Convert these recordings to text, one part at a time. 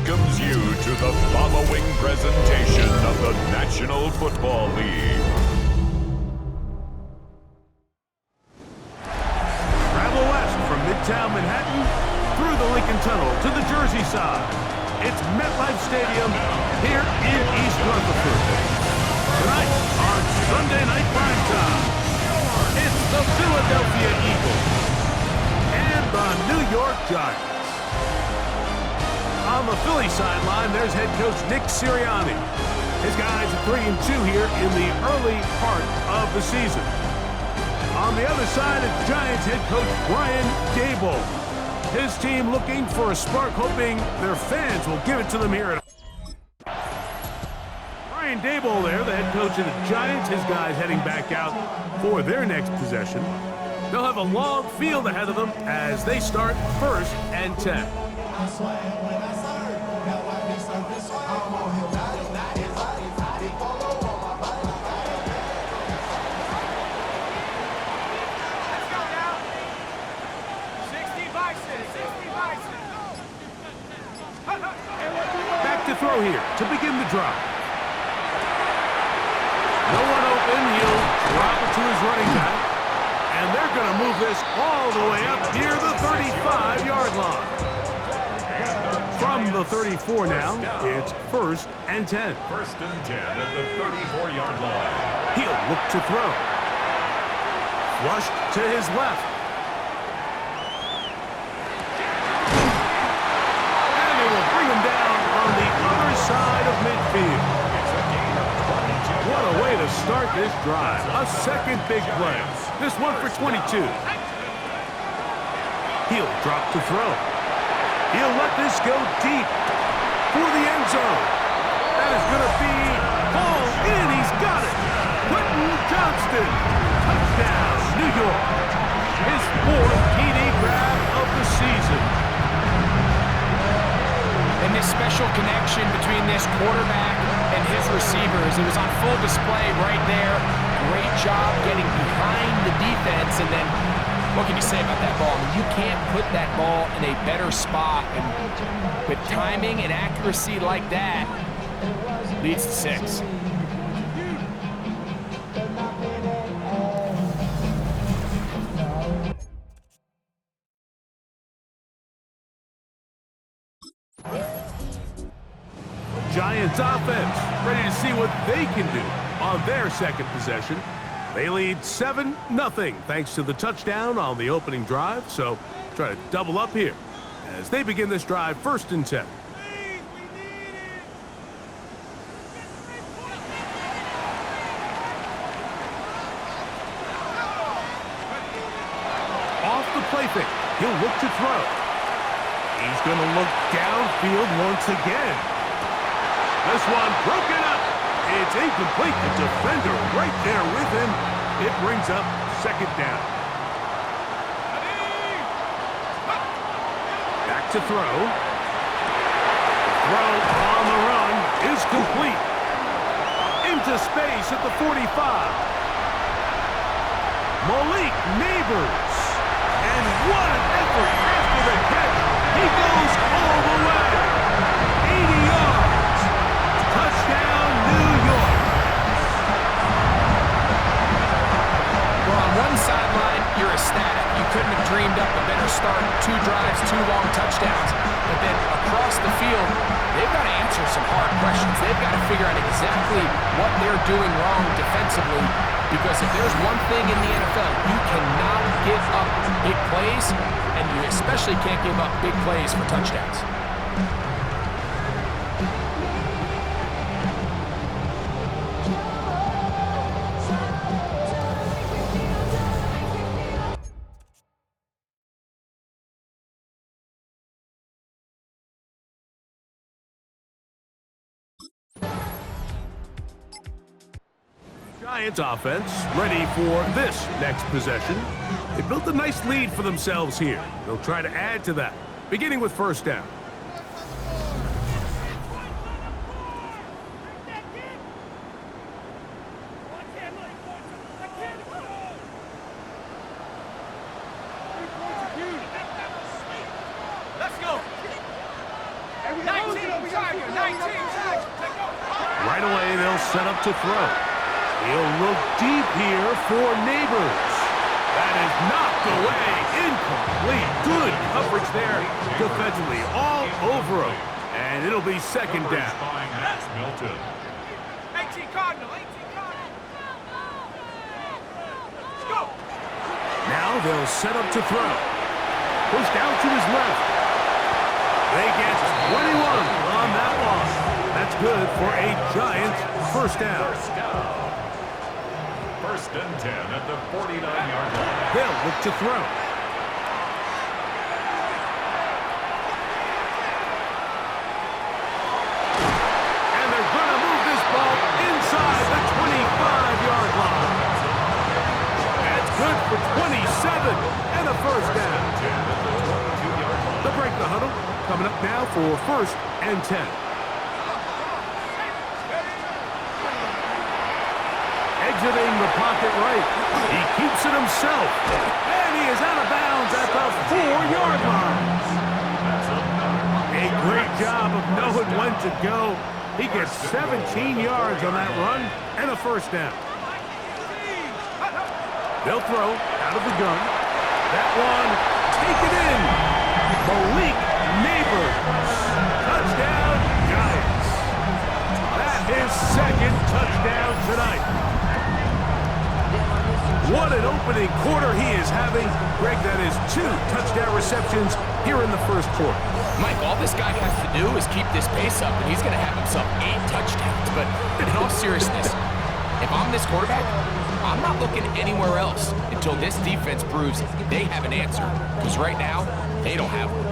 welcomes you to the following presentation of the National Football League. Travel west from Midtown Manhattan through the Lincoln Tunnel to the Jersey side. It's MetLife Stadium here in East Rutherford. Tonight on Sunday Night Primetime, it's the Philadelphia Eagles and the New York Giants. On the Philly sideline, there's head coach Nick Sirianni. His guys are 3-2 here in the early part of the season. On the other side, it's Giants head coach Brian Daboll. His team looking for a spark, hoping their fans will give it to them here. Brian Daboll there, the head coach of the Giants. His guys heading back out for their next possession. They'll have a long field ahead of them as they start 1st and 10. Back to throw here to begin the drive. No one open. He'll drop it to his running back. And they're going to move this all the way up near the 35-yard line. From the 34 now, it's 1st and 10. 1st and 10 at the 34-yard line. He'll look to throw. Flushed to his left. And they will bring him down on the other side of midfield. What a way to start this drive. A second big play. This one for 22. He'll drop to throw. He'll let this go deep for the end zone. That is going to be hauled in. He's got it. Quentin Johnston. Touchdown, New York. His 4th TD grab of the season. And this special connection between this quarterback and his receivers, it was on full display right there. Great job getting behind the defense, and then what can you say about that ball? I mean, you can't put that ball in a better spot, and with timing and accuracy like that, leads to 6. Giants offense ready to see what they can do on their second possession. They lead 7-0 thanks to the touchdown on the opening drive. So try to double up here as they begin this drive 1st and 10. Off the play fake, he'll look to throw. He's going to look downfield once again. This one broken up. It's incomplete. The defender right there with him. It brings up 2nd down. Back to throw. Throw on the run is complete. Into space at the 45. Malik Neighbors. And what an effort after the catch. He goes all the way. 80 yards. Touchdown, New York. Well, on one sideline, you're ecstatic. You couldn't have dreamed up a better start. 2 drives, 2 long touchdowns. But then across the field, they've got to answer some hard questions. They've got to figure out exactly what they're doing wrong defensively. Because if there's one thing in the NFL, you cannot give up big plays, and you especially can't give up big plays for touchdowns. Giants offense ready for this next possession. They built a nice lead for themselves here. They'll try to add to that, beginning with 1st down. Let's go. 19. Right away, they'll set up to throw. He'll look deep here for Neighbors. That is knocked away. Incomplete. Good coverage there defensively. All over him. And it'll be second down. Milton. 18 Cardinal. Let's go. Now they'll set up to throw. Pushed out to his left. They get 21 on that one. That's good for a Giants first down. First and 10 at the 49-yard line. They'll look to throw. And they're going to move this ball inside the 25-yard line. That's good for 27 and a first down. They'll break the huddle. Coming up now for first and 10. Exiting the pocket right. He keeps it himself. And he is out of bounds at the 4-yard line. A great job of knowing when to go. He gets 17 yards on that run and a first down. They'll throw out of the gun. That one, take it in. Malik Neighbors. Touchdown, Giants. That is second touchdown tonight. What an opening quarter he is having. Greg, that is 2 touchdown receptions here in the first quarter. Mike, all this guy has to do is keep this pace up, and he's going to have himself 8 touchdowns. But in all seriousness, if I'm this quarterback, I'm not looking anywhere else until this defense proves they have an answer. Because right now, they don't have one.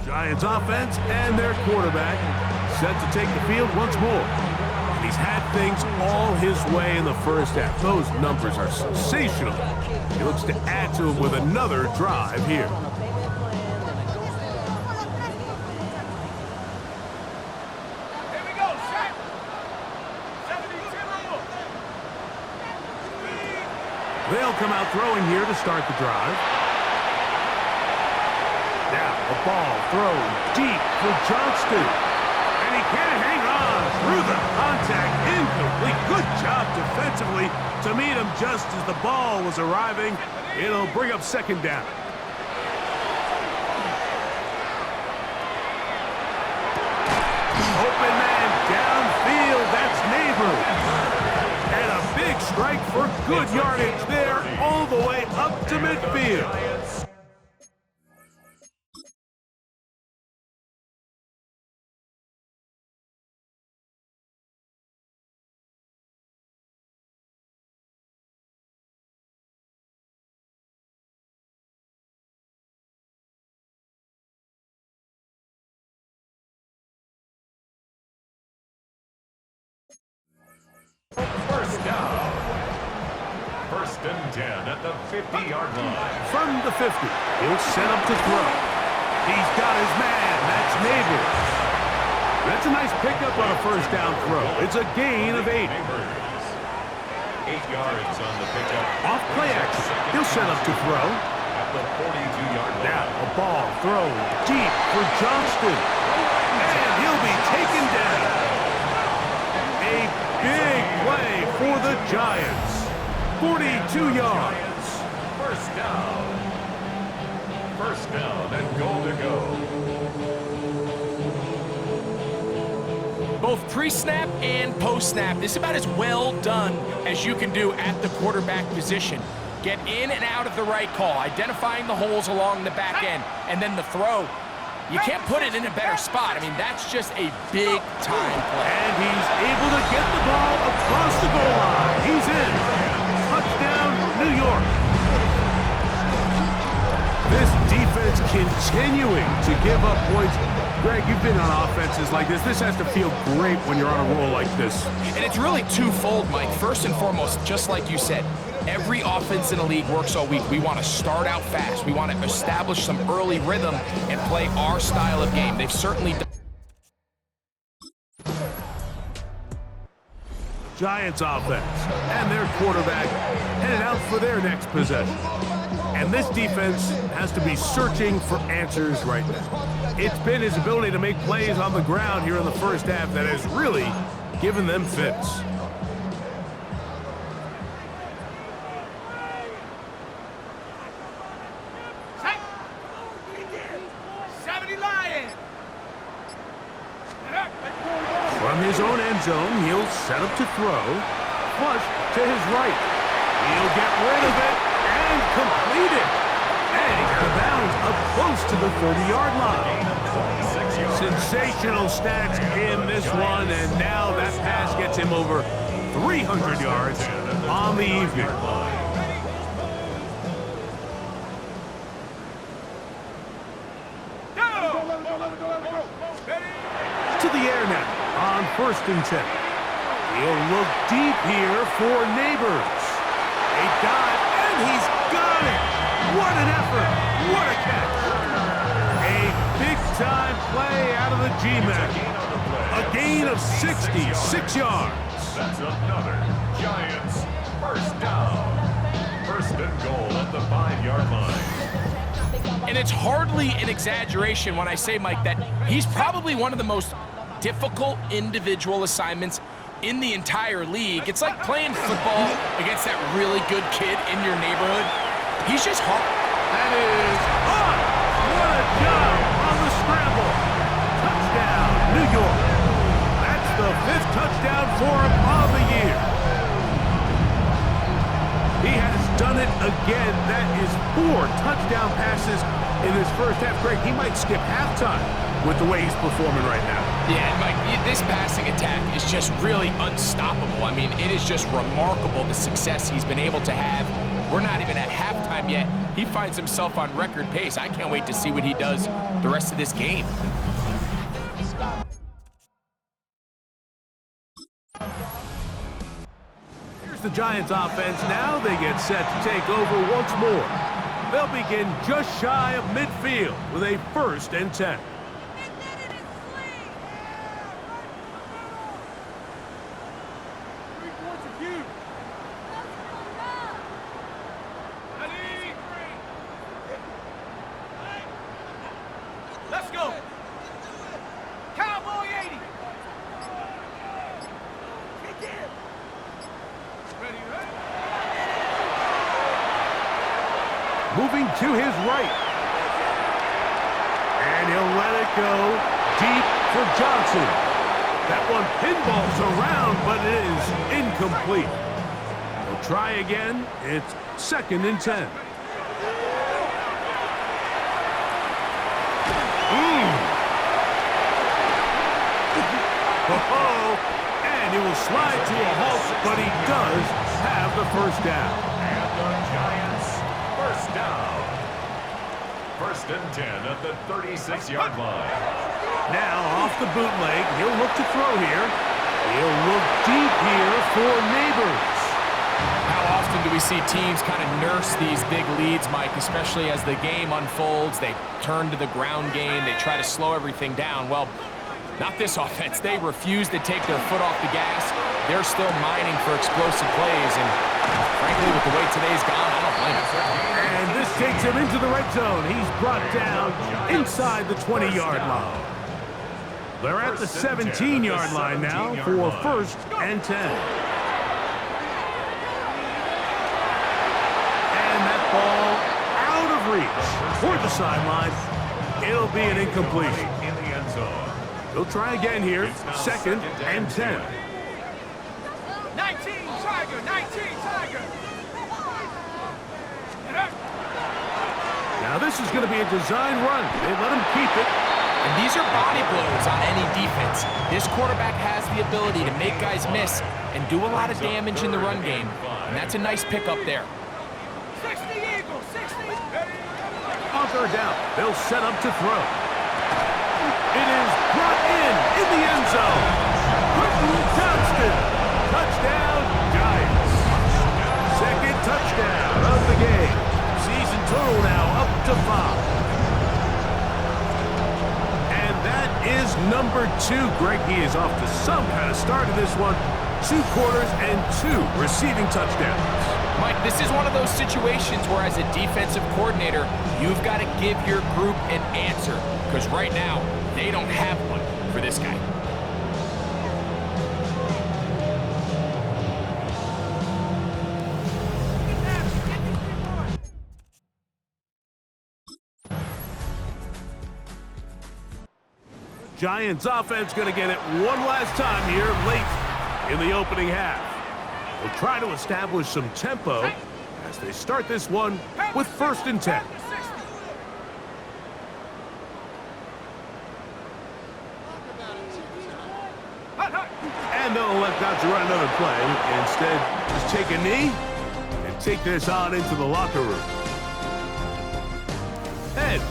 Giants offense and their quarterback set to take the field once more. And he's had things all his way in the first half. Those numbers are sensational. He looks to add to them with another drive here. Here we go, set. 72. They'll come out throwing here to start the drive. Now a ball thrown deep for Johnston. And he can't hang on through the contact. Incomplete. Good job defensively to meet him just as the ball was arriving. It'll bring up second down. Open man downfield. That's Neighbors. And a big strike for good yardage there all the way up to midfield. First down. First and 10 at the 50-yard line. From the 50, he'll set up to throw. He's got his man. That's Neighbors. That's a nice pickup on a first down throw. It's a gain of 8. 8 yards on the pickup. Off play action. He'll set up to throw. At the 42-yard line. Now a ball thrown deep for Johnston. And he'll be taken down. A big play for the Giants. 42 yards. First down. First down and goal to go. Both pre-snap and post-snap, this is about as well done as you can do at the quarterback position. Get in and out of the right call, identifying the holes along the back end, and then the throw. You can't put it in a better spot. I mean, that's just a big-time play. And he's able to get the ball across the goal line. He's in. Touchdown, New York. This defense continuing to give up points. Greg, you've been on offenses like this. This has to feel great when you're on a roll like this. And it's really twofold, Mike. First and foremost, just like you said, every offense in the league works all week. We want to start out fast. We want to establish some early rhythm and play our style of game. They've certainly done. Giants offense, and their quarterback headed out for their next possession. And this defense has to be searching for answers right now. It's been his ability to make plays on the ground here in the first half that has really given them fits. From his own end zone, he'll set up to throw. Flush to his right. He'll get rid of it and complete it. And he's out of bounds up close to the 30-yard line. Sensational stats in this one, and now that pass gets him over 300 yards on the evening. To the air now on 1st and 10. He'll look deep here for Neighbors. A dive, and he's got it. What an effort. What a catch. A big-time play out of the G-Man. A gain of 66 yards. That's another Giants first down. 1st and goal at the 5-yard line. And it's hardly an exaggeration when I say, Mike, that he's probably one of the most difficult individual assignments in the entire league. It's like playing football against that really good kid in your neighborhood. He's just hard. That is on. What a job on the scramble. Touchdown, New York. That's the 5th touchdown for him of the year. He has done it again. That is 4 touchdown passes in his first half. Greg, he might skip halftime with the way he's performing right now. Yeah, Mike, this passing attack is just really unstoppable. I mean, it is just remarkable the success he's been able to have. We're not even at halftime yet. He finds himself on record pace. I can't wait to see what he does the rest of this game. Here's the Giants offense now. They get set to take over once more. They'll begin just shy of midfield with a 1st and 10. Let's go. Cowboy 80. Ready, ready. Moving to his right. And he'll let it go deep for Johnson. That one pinballs around, but it is incomplete. He'll try again. It's 2nd and 10. And he will slide to a halt, but he does have the 1st down. And the Giants first down. 1st and 10 at the 36-yard line. Now off the bootleg, he'll look to throw here. He'll look deep here for Neighbors. How often do we see teams kind of nurse these big leads, Mike, especially as the game unfolds? They turn to the ground game. They try to slow everything down. Well, not this offense. They refuse to take their foot off the gas. They're still mining for explosive plays, and frankly, with the way today's gone, I don't blame them. And this takes him into the red zone. He's brought down inside the 20-yard line. They're at the 17-yard line now for 1st and 10. And that ball out of reach toward the sideline. It'll be an incompletion. In the end zone. He'll try again here, 2nd and 10. 19 Tiger, 19 Tiger. Now this is going to be a design run. They let him keep it. And these are body blows on any defense. This quarterback has the ability to make guys miss and do a lot of damage in the run game. And that's a nice pickup there. 60 Eagles, 60. On 3rd down, they'll set up to throw. It is brought in the end zone. Quentin Johnston. Touchdown, Giants. 2nd touchdown of the game. Season total now up to 5. And that is number 2. Greg, he is off to some kind of start in this one. 2 quarters and 2 receiving touchdowns. Mike, this is one of those situations where as a defensive coordinator, you've got to give your group an answer. Because right now, they don't have one for this guy. Giants offense going to get it one last time here late in the opening half. They'll try to establish some tempo as they start this one with 1st and 10. And they'll elect not to run another play. Instead, just take a knee and take this on into the locker room. And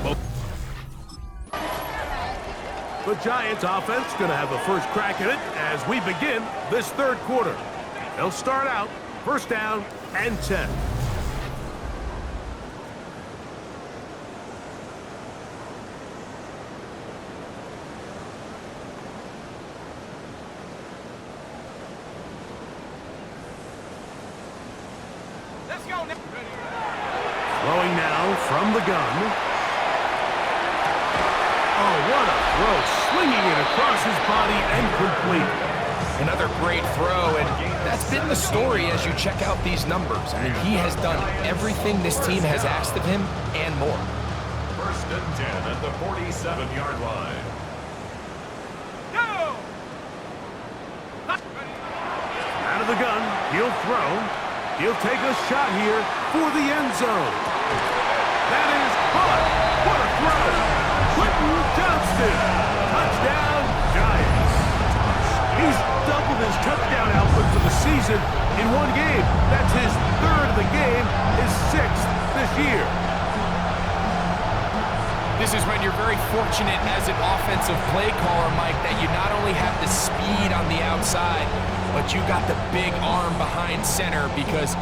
the Giants offense going to have the first crack at it as we begin this 3rd quarter. They'll start out 1st down and 10. Let's go now. Throwing now from the gun. Oh, what a throw. Swinging it across his body and complete. Another great throw, and that's been the story as you check out these numbers. I mean, he has done everything this team has asked of him and more. 1st and 10 at the 47-yard line. Go! Out of the gun, he'll throw. He'll take a shot here for the end zone. That is caught. What a throw. Quentin Johnston. Touchdown, Giants. He's doubled his touchdown output for the season in one game. That's his 3rd of the game, his 6th this year. This is when you're very fortunate as an offensive play caller, Mike, that you not only have the speed on the outside, but you got the big arm behind center because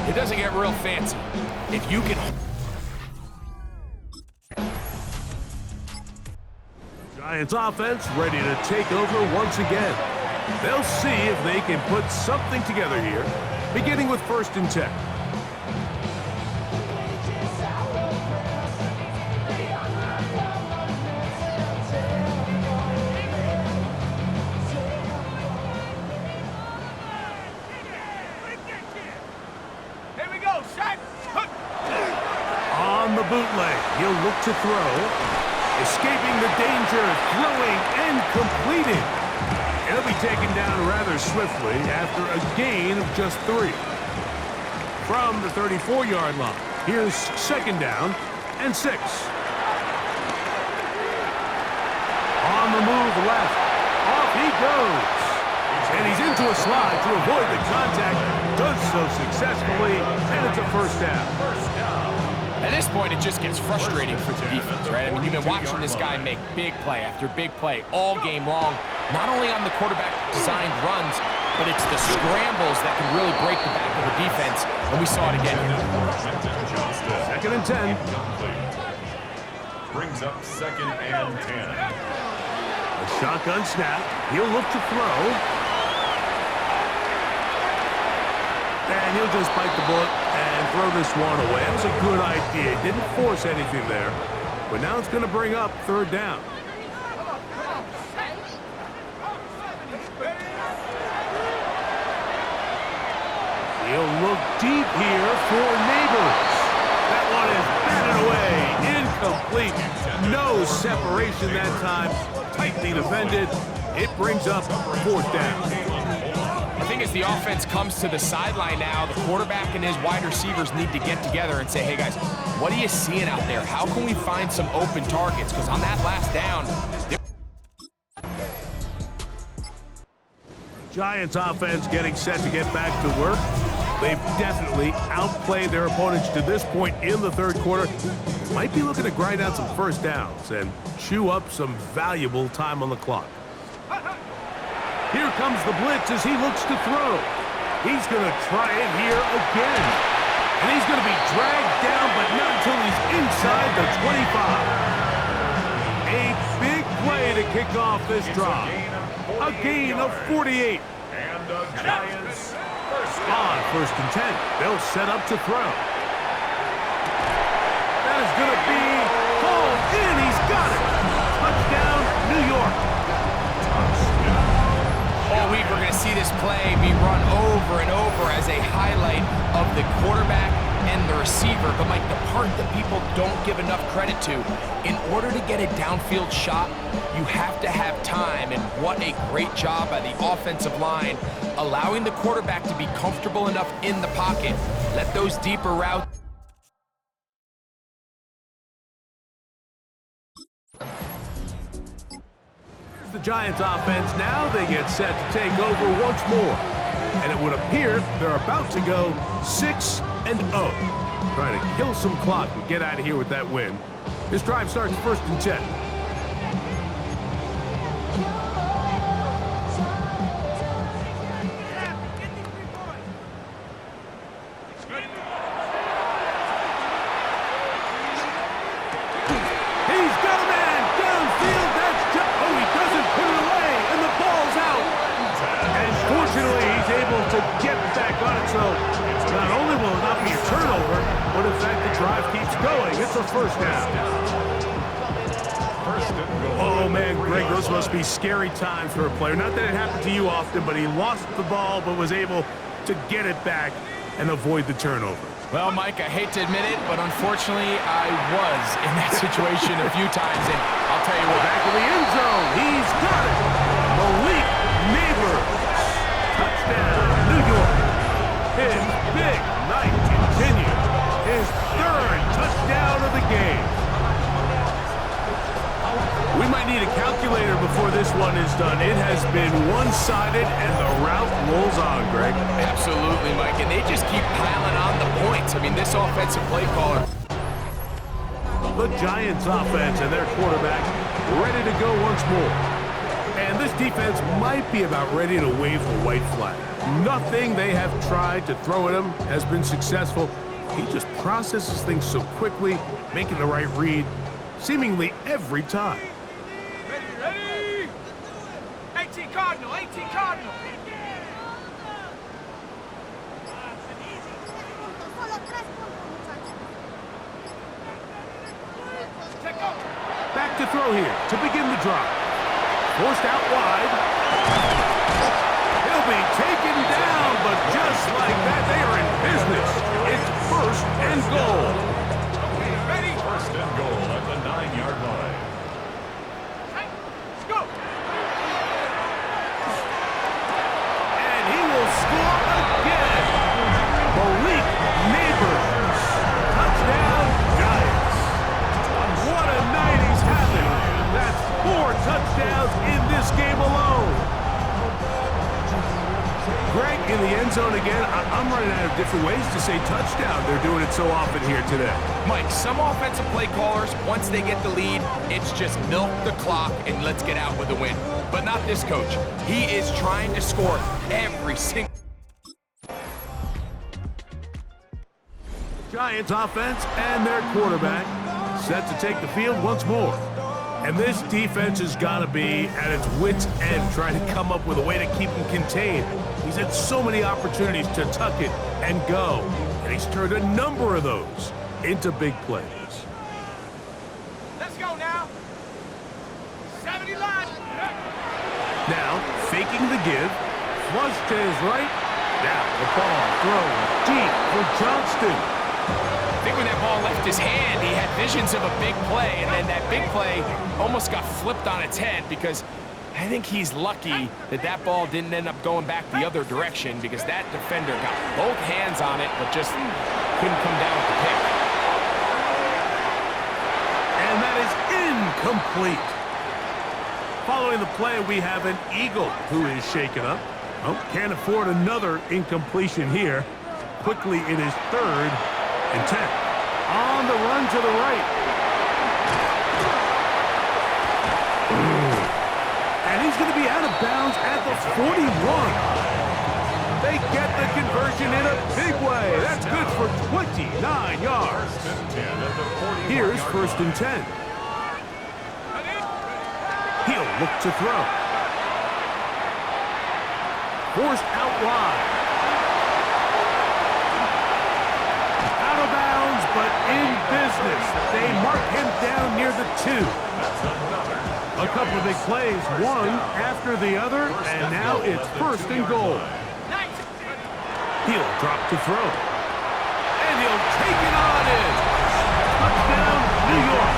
it doesn't get real fancy. If you can... Giants offense ready to take over once again. They'll see if they can put something together here, beginning with 1st and 10. Here we go, shot. On the bootleg, he'll look to throw. Escaping the danger, throwing and completing. He'll be taken down rather swiftly after a gain of just 3. From the 34-yard line, here's 2nd down and 6. On the move left, off he goes. And he's into a slide to avoid the contact, does so successfully, and it's a 1st down. At this point, it just gets frustrating for the defense, right? I mean, you've been watching this guy make big play after big play all game long, not only on the quarterback-designed runs, but it's the scrambles that can really break the back of the defense, and we saw it again here. 2nd and 10. Brings up 2nd and 10. A shotgun snap. He'll look to throw. And he'll just bite the bullet and throw this one away. That was a good idea. Didn't force anything there. But now it's going to bring up 3rd down. He'll look deep here for Neighbors. That one is batted away. Incomplete. No separation that time. Tightly defended. It brings up 4th down. I think as the offense comes to the sideline now, the quarterback and his wide receivers need to get together and say, hey, guys, what are you seeing out there? How can we find some open targets? Because on that last down, Giants offense getting set to get back to work. They've definitely outplayed their opponents to this point in the 3rd quarter. Might be looking to grind out some 1st downs and chew up some valuable time on the clock. Here comes the blitz as he looks to throw. He's going to try it here again. And he's going to be dragged down, but not until he's inside the 25. A big play to kick off this drive. A gain of 48. And the Giants. First On down. 1st and 10, they'll set up to throw. That is going to be hauled in. He's got it. Touchdown, New York. All week, we're going to see this play be run over and over as a highlight of the quarterback and the receiver. But, Mike, the part that people don't give enough credit to, in order to get a downfield shot, you have to have time. And what a great job by the offensive line, allowing the quarterback to be comfortable enough in the pocket. Let those deeper routes. The Giants offense now, they get set to take over once more. And it would appear they're about to go 6-0. Trying to kill some clock and get out of here with that win. This drive starts 1st and 10. He's got a man downfield. That's just, oh, he doesn't put it away, and the ball's out. And fortunately, he's able to get back on it. So not only will it not be a turnover, but in fact the drive keeps going. It's a first down. Oh man, Greg, those must be scary times for a player. Not that it happened to you often, but he lost the ball, but was able to get it back and avoid the turnover. Well, Mike, I hate to admit it, but unfortunately, I was in that situation a few times, and I'll tell you what. Back in the end zone, he's got it. Malik Neighbors, touchdown, New York. His big night continues. His 3rd touchdown of the game. We might need a calculator before this one is done. It has been one-sided, and the route rolls on, Greg. Absolutely, Mike, and they just keep piling on the points. I mean, this offensive play caller. The Giants offense and their quarterback ready to go once more. And this defense might be about ready to wave the white flag. Nothing they have tried to throw at him has been successful. He just processes things so quickly, making the right read seemingly every time. Ready? 18 Cardinal, 18 Cardinal. Back to throw here to begin the drive. Forced out wide. He'll be taken down, but just like that, they are in business. It's 1st and goal. Ready? First and goal at the 9-yard line. Let's go. And he will score again. Malik Neighbors. Touchdown, Giants. What a night he's having. That's 4 touchdowns in this game alone. Greg, in the end zone again. I'm running out of different ways to say touchdown. They're doing it so often here today. Mike, some offensive play callers, once they get the lead, it's just milk the clock and let's get out with a win. But not this coach. He is trying to score every single... Giants offense and their quarterback set to take the field once more. And this defense has got to be at its wits' end, trying to come up with a way to keep him contained. He's had so many opportunities to tuck it and go, and he's turned a number of those into big plays. Let's go now. 70 line. Now, faking the give, flush to his right. Now the ball thrown deep for Johnston. I think when that ball left his hand, he had visions of a big play, and then that big play almost got flipped on its head because I think he's lucky that that ball didn't end up going back the other direction because that defender got both hands on it but just couldn't come down with the pick. And that is incomplete. Following the play, we have an Eagle who is shaken up. Oh, can't afford another incompletion here. Quickly in his 3rd and 10. On the run to the right. And he's going to be out of bounds at the 41. They get the conversion in a big way. That's good for 29 yards. Here's 1st and 10. He'll look to throw. forced out wide. Out of bounds, but in business. They mark him down near the 2. A couple of big plays, one after the other, and now it's 1st and goal. He'll drop to throw. And he'll take it on in. Touchdown, New York.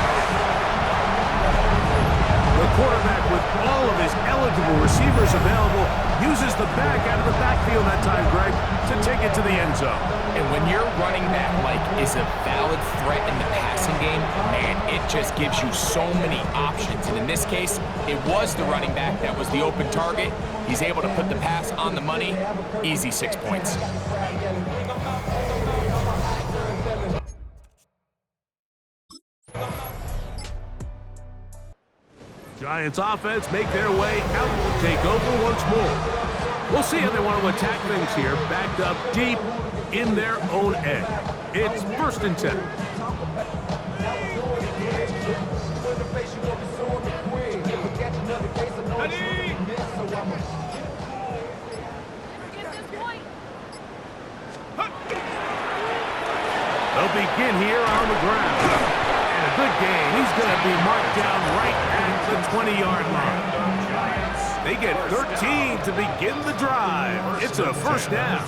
The quarterback, with all of his eligible receivers available, uses the back out of the backfield that time, Greg, to take it to the end zone. And when your running back, Mike, is a valid threat in the passing game, man, it just gives you so many options. And in this case, it was the running back that was the open target. He's able to put the pass on the money. Easy 6 points. Giants offense make their way out to take over once more. We'll see how they want to attack things here, backed up deep in their own end. It's 1st and 10. They'll begin here on the ground. And a good game. He's going to be marked down right at the 20-yard line. They get 13 to begin the drive. It's a 1st down.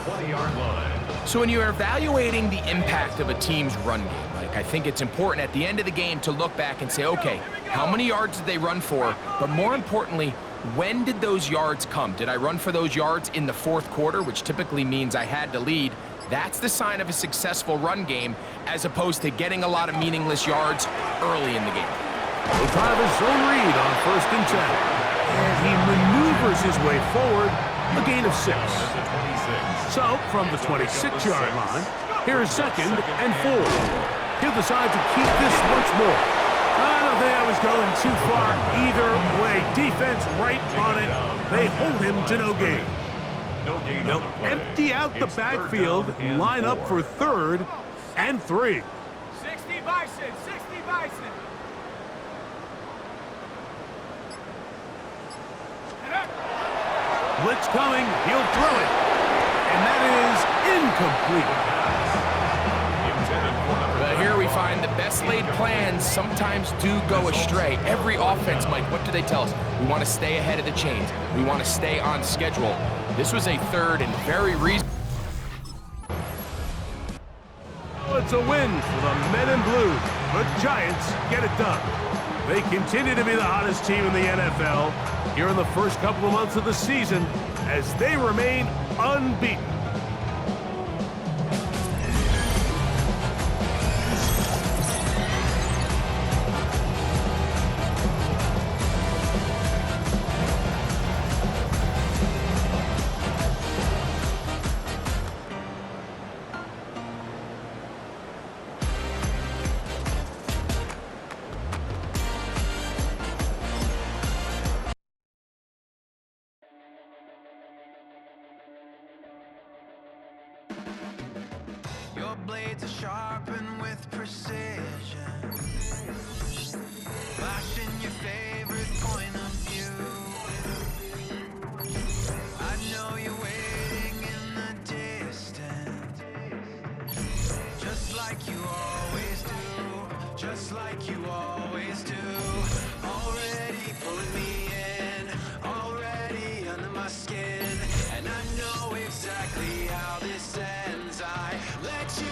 So when you're evaluating the impact of a team's run game, Mike, I think it's important at the end of the game to look back and say, okay, how many yards did they run for? But more importantly, when did those yards come? Did I run for those yards in the 4th quarter, which typically means I had to lead? That's the sign of a successful run game, as opposed to getting a lot of meaningless yards early in the game. He'll try the zone read on 1st and 10. And he maneuvers his way forward, a gain of 6. So, from the 26-yard line, here is 2nd and 4. He'll decide to keep this once more. I don't think I was going too far either way. Defense right on it. They hold him to no gain. They'll empty out the backfield, line up for 3rd and 3. 60 Bison, 60 Bison. Blitz coming, he'll throw it. And that is incomplete. But here we find the best laid plans sometimes do go astray. Every offense, Mike, what do they tell us? We want to stay ahead of the chains. We want to stay on schedule. This was a 3rd and very reasonable. It's a win for the men in blue. The Giants get it done. They continue to be the hottest team in the NFL here in the first couple of months of the season as they remain unbeaten. Your blades are sharpened with precision, flashing your favorite point of view. I know you're waiting in the distance, just like you always do, just like you always do. Already pulling me in, already under my skin, and I know exactly how this ends. I let you